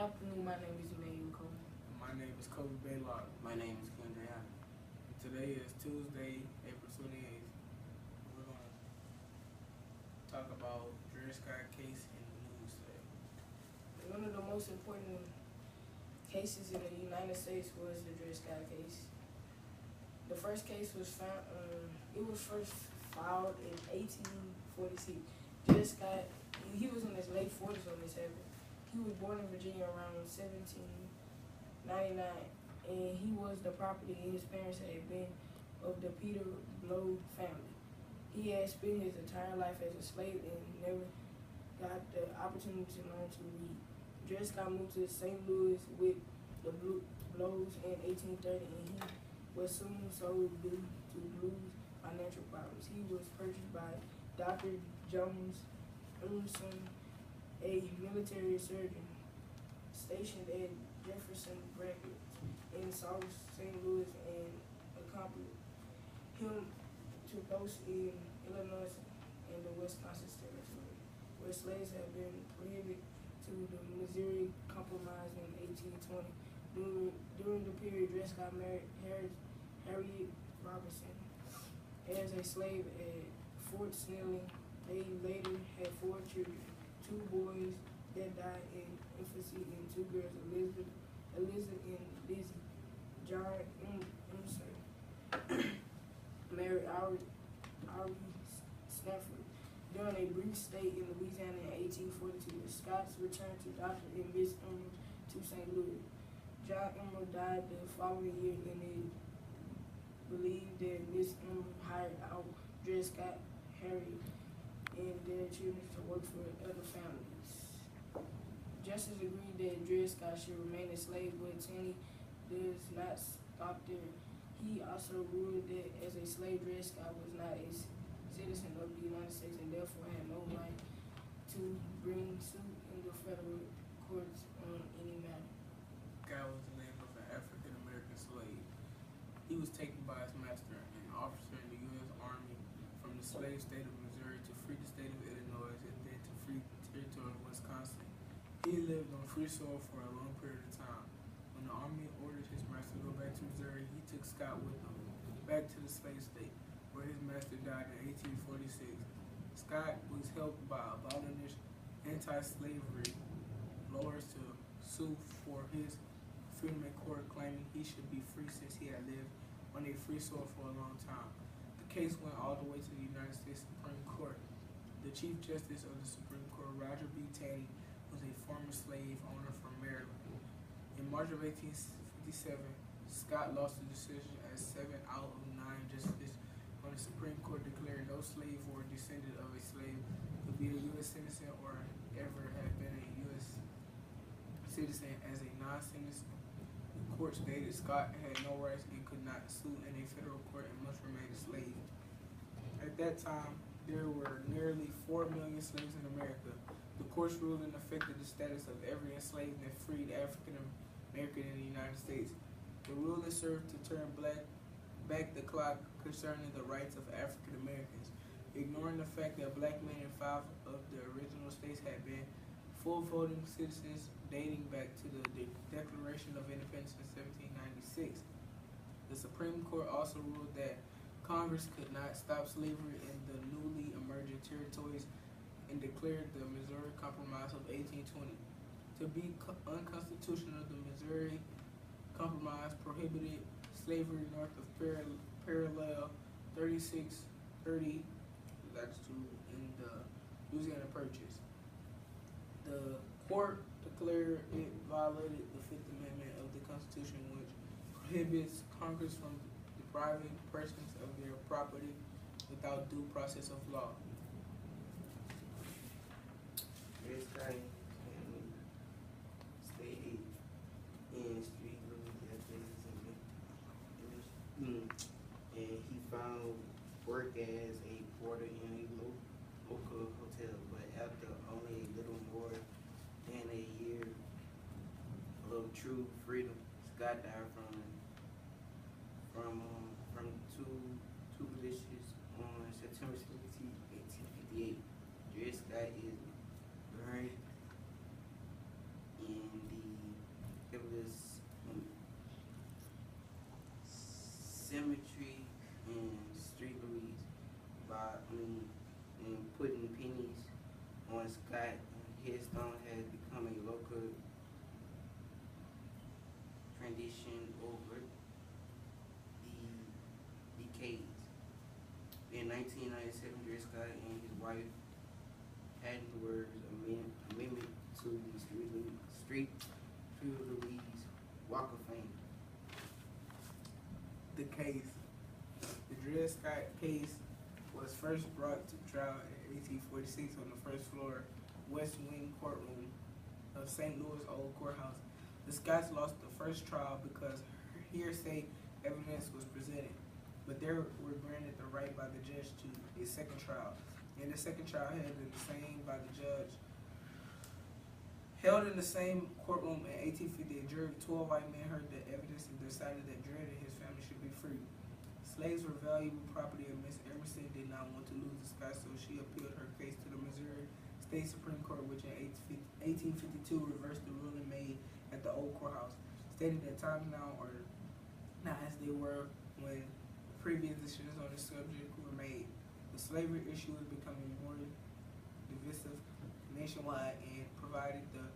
afternoon. My name is Manny. My name is Kobe Baylock. My name is Keyondre. Today is Tuesday, April 28th. We're going to talk about Dre Scott case in the news today. One of the most important cases in the United States was the Dre Scott case. The first case was found. It was first filed in 1846. Dre Scott, he was in his late 40s when this happened. He was born in Virginia around 1799, and he was the property his parents had been of the Peter Blow family. He had spent his entire life as a slave and never got the opportunity to learn to read. Dre Scott moved to St. Louis with the Blows in 1830, and he was soon sold due to Blues' financial problems. He was purchased by Dr. Jones Emerson, a military surgeon stationed at Jefferson Brackett in South St. Louis, and accompanied him to posts in Illinois and the Wisconsin territory, where slaves had been prohibited, to the Missouri Compromise in 1820. During the period, Dre Scott married Harriet Robertson as a slave at Fort Snelling. They later had 4 children, 2 boys that died in infancy and 2 girls, Elizabeth and Lizzie. John Emerson married Ari Stanford. During a brief stay in Louisiana in 1842, the Scotts returned to Dr. and Miss Emerson to St. Louis. John Emerson died the following year, and it believed that Miss Emerson hired out Dre Scott, Harriet, and their children to work for other families. Justice agreed that Dre Scott should remain a slave, but Taney does not stop there. He also ruled that as a slave, Dre Scott was not a citizen of the United States and therefore had no right to bring suit in the federal courts on any matter. Scott was the name of an African American slave. He was taken by his master, an officer in the U.S. Army, from the slave state of Missouri to free the state of Illinois and then to free the territory of Wisconsin. He lived on free soil for a long period of time. When the Army ordered his master to go back to Missouri, he took Scott with him back to the slave state, where his master died in 1846. Scott was helped by abolitionist anti-slavery lawyers to sue for his freedom in court, claiming he should be free since he had lived on a free soil for a long time. The case went all the way to the United States Supreme Court. The Chief Justice of the Supreme Court, Roger B. Taney, was a former slave owner from Maryland. In March of 1857, Scott lost the decision as 7 out of 9 justices on the Supreme Court declared no slave or descendant of a slave could be a U.S. citizen or ever have been a U.S. citizen as a non-citizen. The court stated Scott had no rights and could not sue in a federal court and must remain a slave. At that time, there were nearly 4 million slaves in America. The court's ruling affected the status of every enslaved and freed African American in the United States. The ruling served to turn back the clock concerning the rights of African Americans, ignoring the fact that black men in 5 of the original states had been full voting citizens dating back to the Declaration of Independence in 1796. The Supreme Court also ruled that Congress could not stop slavery in the newly emerging territories and declared the Missouri Compromise of 1820 to be unconstitutional. The Missouri Compromise prohibited slavery north of parallel 3630 latitude in the Louisiana Purchase. The court declared it violated the 5th Amendment of the Constitution, which prohibits Congress from depriving persons of their property without due process of law. Dre Scott stayed in Street and he found work as a porter in a local hotel, but after only a little more than a year of true freedom, Scott died from two blisters on September 17, 1858. Dre Scott is buried in the Scott and his wife adding the words amendment to the Street Louise Walk of Fame. The case. The Dred Scott case was first brought to trial in 1846 on the first floor West Wing courtroom of St. Louis Old Courthouse. The Scotts lost the first trial because hearsay evidence was presented, but they were granted the right by the judge to a second trial. And the second trial held in the same courtroom in 1850, a jury of 12 white men heard the evidence and decided that Dred and his family should be free. Slaves were valuable property, and Miss Emerson did not want to lose the Scotts, so she appealed her case to the Missouri State Supreme Court, which in 1852 reversed the ruling made at the Old Courthouse, stating that times now are not as they were when the previous decisions on the subject were made. The slavery issue is becoming more divisive nationwide and provided the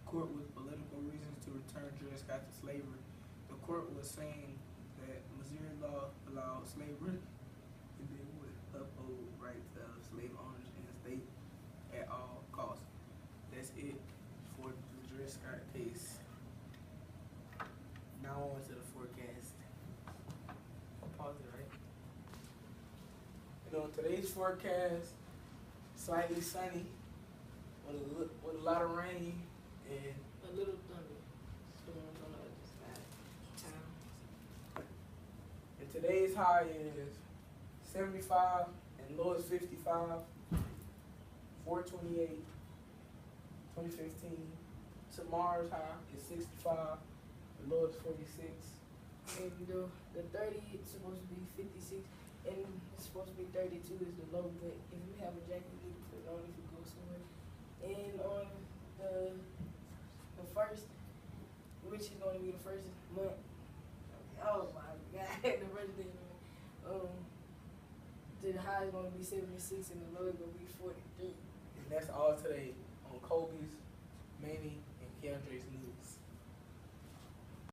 court with political reasons to return Dred Scott to slavery. The court was saying that Missouri law allowed slavery and they would uphold rights of slave owners in the state at all costs. That's it for the Dred Scott case. Now on to the forecast. I'll pause it, right? Today's forecast, slightly sunny, with a lot of rain and A little thunder. Storms on the other side of town. And today's high is 75 and low is 55, 4/28, 2015. Tomorrow's high is 65, the low is 46. And the 30 is supposed to be 56, and it's supposed to be 32 is the low. But if you have a jacket, you can put it on if you go somewhere. And on the first, which is going to be the first month. Oh my God, the first day. The high is going to be 76, and the low is going to be 43. And that's all today on Kobe's, Manny, and Keyondre's news.